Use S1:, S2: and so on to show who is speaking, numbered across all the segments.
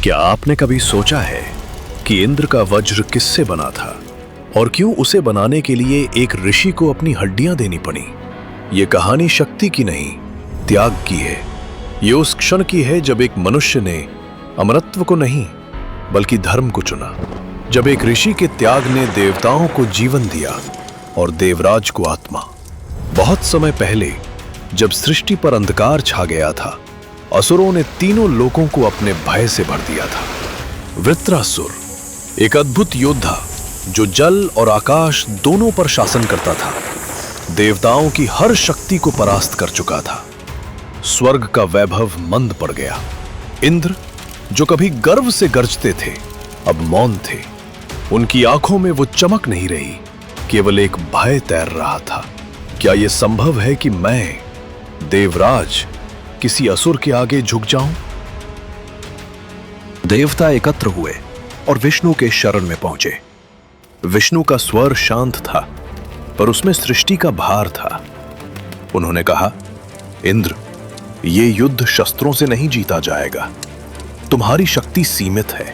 S1: क्या आपने कभी सोचा है कि इंद्र का वज्र किससे बना था और क्यों उसे बनाने के लिए एक ऋषि को अपनी हड्डियां देनी पड़ी? ये कहानी शक्ति की नहीं, त्याग की है। ये उस क्षण की है जब एक मनुष्य ने अमरत्व को नहीं बल्कि धर्म को चुना। जब एक ऋषि के त्याग ने देवताओं को जीवन दिया और देवराज को आत्मा। बहुत समय पहले जब सृष्टि पर अंधकार छा गया था, असुरों ने तीनों लोगों को अपने भय से भर दिया था। वृत्रासुर एक अद्भुत योद्धा जो जल और आकाश दोनों पर शासन करता था, देवताओं की हर शक्ति को परास्त कर चुका था। स्वर्ग का वैभव मंद पड़ गया। इंद्र जो कभी गर्व से गरजते थे, अब मौन थे। उनकी आंखों में वो चमक नहीं रही, केवल एक भय तैर रहा था। क्या यह संभव है कि मैं, देवराज, किसी असुर के आगे झुक जाऊं? देवता एकत्र हुए और विष्णु के शरण में पहुंचे। विष्णु का स्वर शांत था, पर उसमें सृष्टि का भार था। उन्होंने कहा, इंद्र, ये युद्ध शस्त्रों से नहीं जीता जाएगा। तुम्हारी शक्ति सीमित है।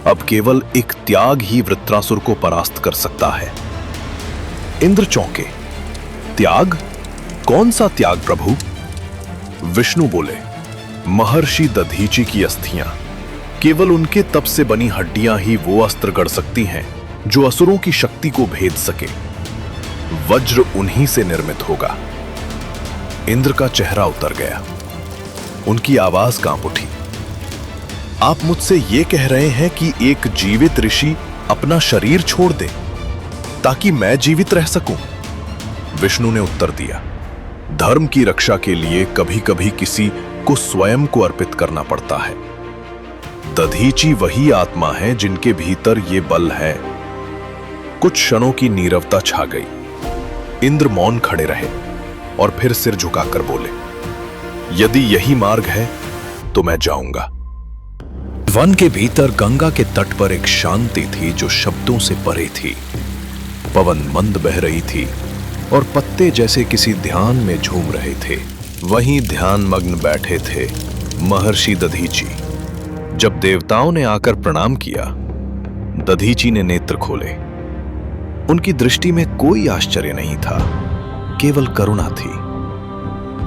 S1: अब केवल एक त्याग ही वृत्रासुर को परास्त कर सकता है। इंद्र चौंके। त्याग? कौन सा त्याग प्रभु? विष्णु बोले, महर्षि दधीचि की अस्थियां। केवल उनके तप से बनी हड्डियां ही वो अस्त्र गढ़ सकती हैं जो असुरों की शक्ति को भेद सके। वज्र उन्हीं से निर्मित होगा। इंद्र का चेहरा उतर गया। उनकी आवाज कांप उठी। आप मुझसे ये कह रहे हैं कि एक जीवित ऋषि अपना शरीर छोड़ दे ताकि मैं जीवित रह सकूं? विष्णु ने उत्तर दिया, धर्म की रक्षा के लिए कभी कभी किसी को स्वयं को अर्पित करना पड़ता है। दधीचि वही आत्मा है जिनके भीतर ये बल है। कुछ क्षणों की नीरवता छा गई। इंद्र मौन खड़े रहे और फिर सिर झुकाकर बोले, यदि यही मार्ग है तो मैं जाऊंगा। वन के भीतर गंगा के तट पर एक शांति थी जो शब्दों से परे थी। पवन मंद बह रही थी और पत्ते जैसे किसी ध्यान में झूम रहे थे। वहीं ध्यान मग्न बैठे थे महर्षि दधीचि। जब देवताओं ने आकर प्रणाम किया, दधीचि ने नेत्र खोले। उनकी दृष्टि में कोई आश्चर्य नहीं था, केवल करुणा थी।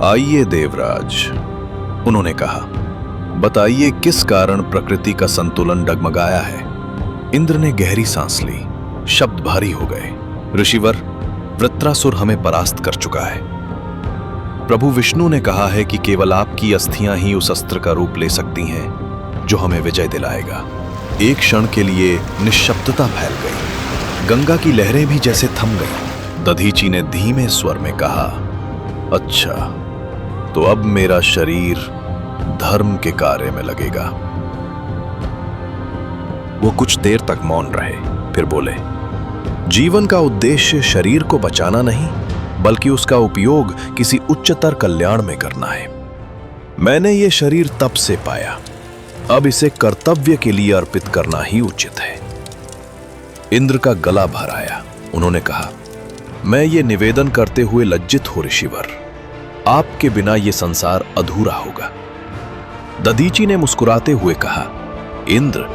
S1: आइए देवराज, उन्होंने कहा, बताइए किस कारण प्रकृति का संतुलन डगमगाया है? इंद्र ने गहरी सांस ली। शब्द भारी हो गए। ऋषिवर, वृत्रासुर हमें परास्त कर चुका है। प्रभु विष्णु ने कहा है कि केवल आपकी अस्थियां ही उस अस्त्र का रूप ले सकती हैं जो हमें विजय दिलाएगा। एक क्षण के लिए निश्शब्दता फैल गई। गंगा की लहरें भी जैसे थम गईं। दधीचि ने धीमे स्वर में कहा, अच्छा, तो अब मेरा शरीर धर्म के कार्य में लगेगा। वो कुछ देर तक मौन रहे, फिर बोले, जीवन का उद्देश्य शरीर को बचाना नहीं बल्कि उसका उपयोग किसी उच्चतर कल्याण में करना है। मैंने ये शरीर तप से पाया, अब इसे कर्तव्य के लिए अर्पित करना ही उचित है। इंद्र का गला भर आया। उन्होंने कहा, मैं ये निवेदन करते हुए लज्जित हो ऋषिवर, आपके बिना ये संसार अधूरा होगा। दधीचि ने मुस्कुराते हुए कहा, इंद्र,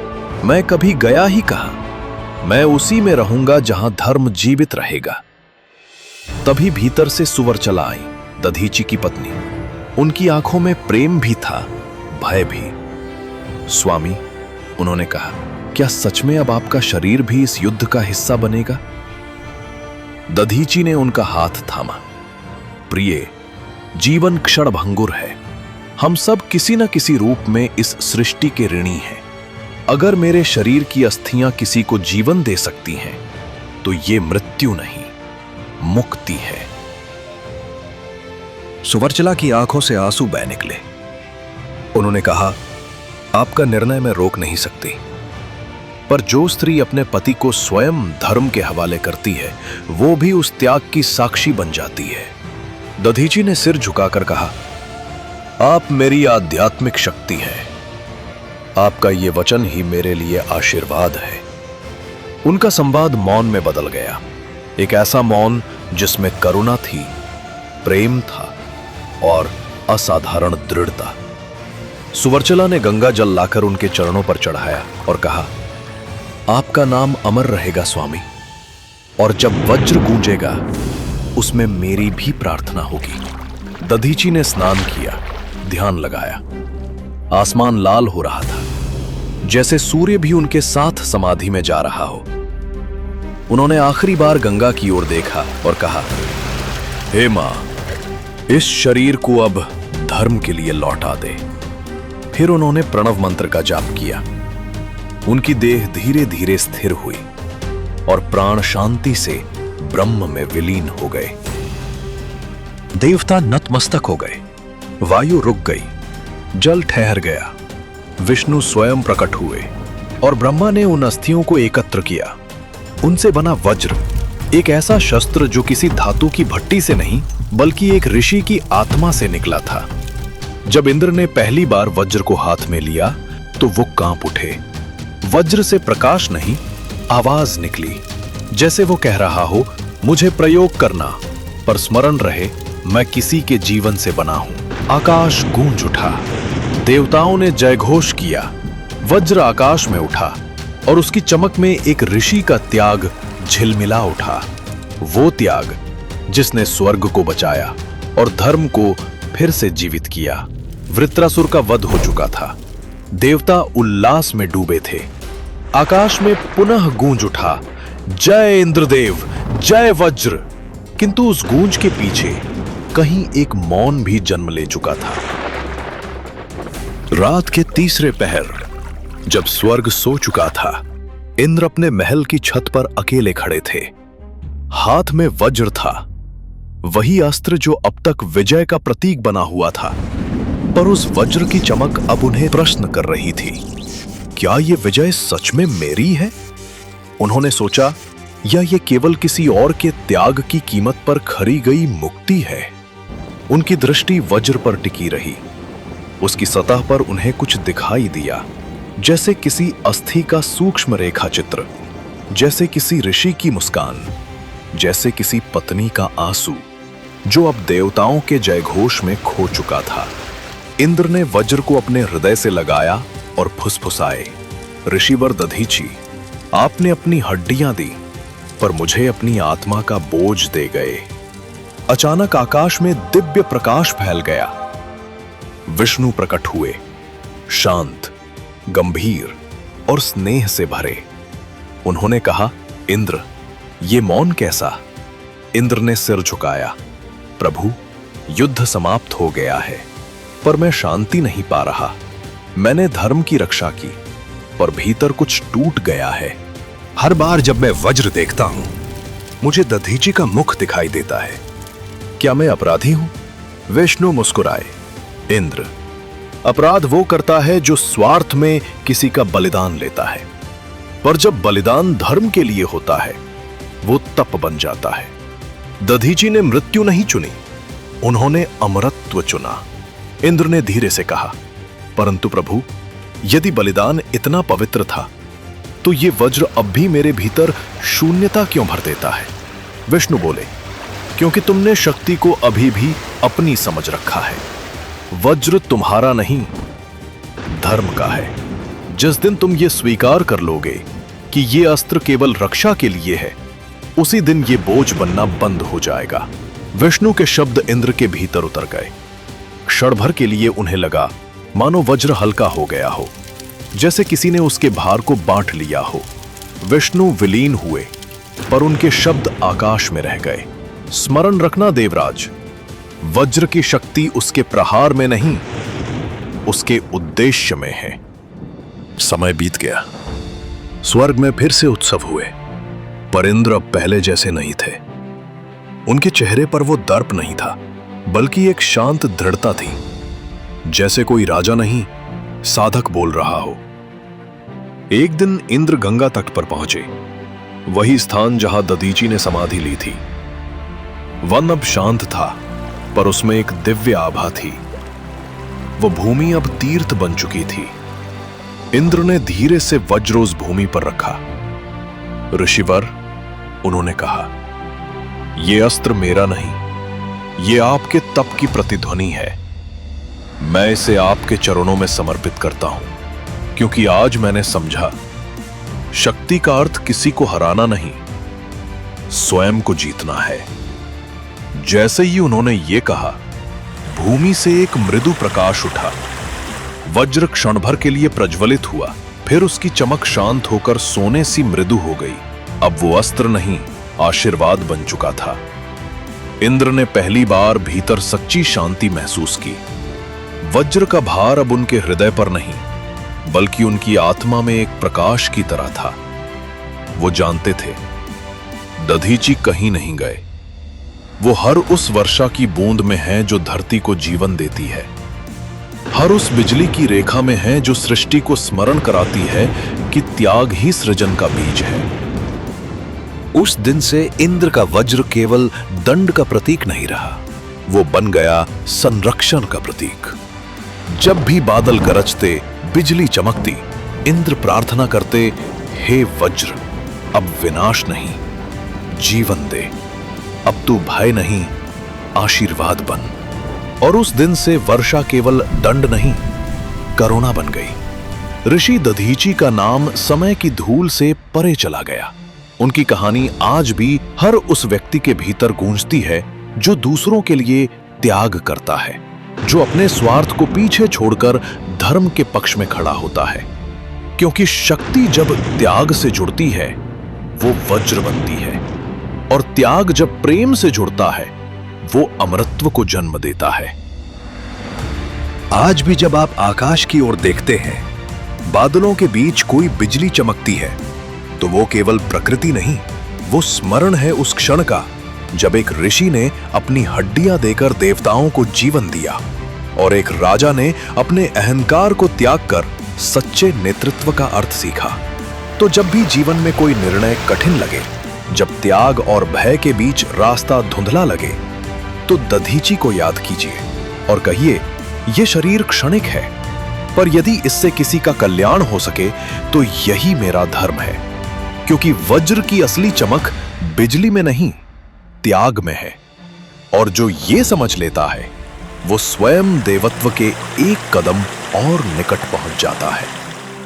S1: मैं कभी गया ही कहां? मैं उसी में रहूंगा जहां धर्म जीवित रहेगा। तभी भीतर से सुवर चला आई, दधीचि की पत्नी। उनकी आंखों में प्रेम भी था, भय भी। स्वामी, उन्होंने कहा, क्या सच में अब आपका शरीर भी इस युद्ध का हिस्सा बनेगा? दधीचि ने उनका हाथ थामा। प्रिय, जीवन क्षणभंगुर है। हम सब किसी न किसी रूप में इस सृष्टि के ऋणी हैं। अगर मेरे शरीर की अस्थियां किसी को जीवन दे सकती हैं, तो ये मृत्यु नहीं, मुक्ति है। सुवर्चला की आंखों से आंसू बह निकले। उन्होंने कहा, आपका निर्णय मैं रोक नहीं सकती, पर जो स्त्री अपने पति को स्वयं धर्म के हवाले करती है, वो भी उस त्याग की साक्षी बन जाती है। दधीचि ने सिर झुकाकर कहा, आप मेरी आध्यात्मिक शक्ति हैं। आपका ये वचन ही मेरे लिए आशीर्वाद है। उनका संवाद मौन में बदल गया। एक ऐसा मौन जिसमें करुणा थी, प्रेम था और असाधारण दृढ़ता। सुवर्चला ने गंगा जल लाकर उनके चरणों पर चढ़ाया और कहा, आपका नाम अमर रहेगा स्वामी, और जब वज्र गूंजेगा उसमें मेरी भी प्रार्थना होगी। दधीची ने स्नान किया, ध्यान लगाया। आसमान लाल हो रहा था, जैसे सूर्य भी उनके साथ समाधि में जा रहा हो। उन्होंने आखिरी बार गंगा की ओर देखा और कहा, हे मां, इस शरीर को अब धर्म के लिए लौटा दे। फिर उन्होंने प्रणव मंत्र का जाप किया। उनकी देह धीरे धीरे स्थिर हुई और प्राण शांति से ब्रह्म में विलीन हो गए। देवता नतमस्तक हो गए, वायु रुक गई, जल ठहर गया। विष्णु स्वयं प्रकट हुए और ब्रह्मा ने उन अस्थियों को एकत्र किया। उनसे बना वज्र, एक ऐसा शस्त्र जो किसी धातु की भट्टी से नहीं बल्कि एक ऋषि की आत्मा से निकला था। जब इंद्र ने पहली बार वज्र को हाथ में लिया तो वो कांप उठे। वज्र से प्रकाश नहीं, आवाज निकली, जैसे वो कह रहा हो, मुझे प्रयोग करना, पर स्मरण रहे मैं किसी के जीवन से बना हूं। आकाश गूंज उठा, देवताओं ने जयघोष किया। वज्र आकाश में उठा और उसकी चमक में एक ऋषि का त्याग झिलमिला उठा। वो त्याग जिसने स्वर्ग को बचाया और धर्म को फिर से जीवित किया। वृत्रासुर का वध हो चुका था, देवता उल्लास में डूबे थे। आकाश में पुनः गूंज उठा, जय इंद्रदेव, जय वज्र। किंतु उस गूंज के पीछे कहीं एक मौन भी जन्म ले चुका था। रात के तीसरे पहर, जब स्वर्ग सो चुका था, इंद्र अपने महल की छत पर अकेले खड़े थे। हाथ में वज्र था, वही अस्त्र जो अब तक विजय का प्रतीक बना हुआ था, पर उस वज्र की चमक अब उन्हें प्रश्न कर रही थी, क्या यह विजय सच में मेरी है? उन्होंने सोचा, या ये केवल किसी और के त्याग की कीमत पर खरी गई मुक्ति है? उनकी दृष्टि वज्र पर टिकी रही। उसकी सतह पर उन्हें कुछ दिखाई दिया, जैसे किसी अस्थि का सूक्ष्म रेखा चित्र, जैसे किसी ऋषि की मुस्कान, जैसे किसी पत्नी का आंसू जो अब देवताओं के जयघोष में खो चुका था। इंद्र ने वज्र को अपने हृदय से लगाया और फुसफुसाए, ऋषिवर दधीची, आपने अपनी हड्डियां दी, पर मुझे अपनी आत्मा का बोझ दे गए। अचानक आकाश में दिव्य प्रकाश फैल गया। विष्णु प्रकट हुए, शांत, गंभीर और स्नेह से भरे। उन्होंने कहा, इंद्र, ये मौन कैसा? इंद्र ने सिर झुकाया, प्रभु, युद्ध समाप्त हो गया है, पर मैं शांति नहीं पा रहा। मैंने धर्म की रक्षा की, पर भीतर कुछ टूट गया है। हर बार जब मैं वज्र देखता हूं, मुझे दधीची का मुख दिखाई देता है। क्या मैं अपराधी हूं? विष्णु मुस्कुराए, इंद्र, अपराध वो करता है जो स्वार्थ में किसी का बलिदान लेता है, पर जब बलिदान धर्म के लिए होता है, वो तप बन जाता है। दधीची ने मृत्यु नहीं चुनी, उन्होंने अमरत्व चुना। इंद्र ने धीरे से कहा, परंतु प्रभु, यदि बलिदान इतना पवित्र था, तो ये वज्र अब भी मेरे भीतर शून्यता क्यों भर देता है? विष्णु बोले, क्योंकि तुमने शक्ति को अभी भी अपनी समझ रखा है। वज्र तुम्हारा नहीं, धर्म का है। जिस दिन तुम ये स्वीकार कर लोगे कि ये अस्त्र केवल रक्षा के लिए है, उसी दिन ये बोझ बनना बंद हो जाएगा। विष्णु के शब्द इंद्र के भीतर उतर गए। क्षण भर के लिए उन्हें लगा मानो वज्र हल्का हो गया हो, जैसे किसी ने उसके भार को बांट लिया हो। विष्णु विलीन हुए, पर उनके शब्द आकाश में रह गए। स्मरण रखना देवराज, वज्र की शक्ति उसके प्रहार में नहीं, उसके उद्देश्य में है। समय बीत गया। स्वर्ग में फिर से उत्सव हुए, पर इंद्र अब पहले जैसे नहीं थे। उनके चेहरे पर वो दर्प नहीं था, बल्कि एक शांत दृढ़ता थी, जैसे कोई राजा नहीं, साधक बोल रहा हो। एक दिन इंद्र गंगा तट पर पहुंचे, वही स्थान जहां दधीची ने समाधि ली थी। वन अब शांत था, पर उसमें एक दिव्य आभा थी। वो भूमि अब तीर्थ बन चुकी थी। इंद्र ने धीरे से वज्र उस भूमि पर रखा। ऋषिवर, उन्होंने कहा, यह अस्त्र मेरा नहीं, यह आपके तप की प्रतिध्वनि है। मैं इसे आपके चरणों में समर्पित करता हूं, क्योंकि आज मैंने समझा, शक्ति का अर्थ किसी को हराना नहीं, स्वयं को जीतना है। जैसे ही उन्होंने ये कहा, भूमि से एक मृदु प्रकाश उठा। वज्र क्षण भर के लिए प्रज्वलित हुआ, फिर उसकी चमक शांत होकर सोने सी मृदु हो गई। अब वो अस्त्र नहीं, आशीर्वाद बन चुका था। इंद्र ने पहली बार भीतर सच्ची शांति महसूस की। वज्र का भार अब उनके हृदय पर नहीं, बल्कि उनकी आत्मा में एक प्रकाश की तरह था। वो जानते थे, दधीची कहीं नहीं गए। वो हर उस वर्षा की बूंद में है जो धरती को जीवन देती है, हर उस बिजली की रेखा में है जो सृष्टि को स्मरण कराती है कि त्याग ही सृजन का बीज है। उस दिन से इंद्र का वज्र केवल दंड का प्रतीक नहीं रहा, वो बन गया संरक्षण का प्रतीक। जब भी बादल गरजते, बिजली चमकती, इंद्र प्रार्थना करते, हे वज्र, अब विनाश नहीं, जीवन दे। अब तू भय नहीं, आशीर्वाद बन। और उस दिन से वर्षा केवल दंड नहीं, करुणा बन गई। ऋषि दधीची का नाम समय की धूल से परे चला गया। उनकी कहानी आज भी हर उस व्यक्ति के भीतर गूंजती है जो दूसरों के लिए त्याग करता है, जो अपने स्वार्थ को पीछे छोड़कर धर्म के पक्ष में खड़ा होता है। क्योंकि शक्ति जब त्याग से जुड़ती है, वो वज्र बनती है, और त्याग जब प्रेम से जुड़ता है, वो अमरत्व को जन्म देता है। आज भी जब आप आकाश की ओर देखते हैं, बादलों के बीच कोई बिजली चमकती है, तो वो केवल प्रकृति नहीं, वो स्मरण है उस क्षण का जब एक ऋषि ने अपनी हड्डियां देकर देवताओं को जीवन दिया, और एक राजा ने अपने अहंकार को त्याग कर सच्चे नेतृत्व का अर्थ सीखा। तो जब भी जीवन में कोई निर्णय कठिन लगे, जब त्याग और भय के बीच रास्ता धुंधला लगे, तो दधीची को याद कीजिए और कहिए, ये शरीर क्षणिक है, पर यदि इससे किसी का कल्याण हो सके तो यही मेरा धर्म है। क्योंकि वज्र की असली चमक बिजली में नहीं, त्याग में है। और जो ये समझ लेता है, वो स्वयं देवत्व के एक कदम और निकट पहुंच जाता है।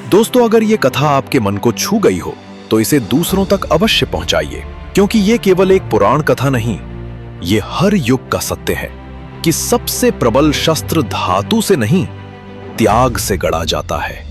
S1: दोस्तों, अगर ये कथा आपके मन को छू गई हो तो इसे दूसरों तक अवश्य पहुंचाइए, क्योंकि ये केवल एक पुराण कथा नहीं, ये हर युग का सत्य है कि सबसे प्रबल शस्त्र धातु से नहीं, त्याग से गढ़ा जाता है।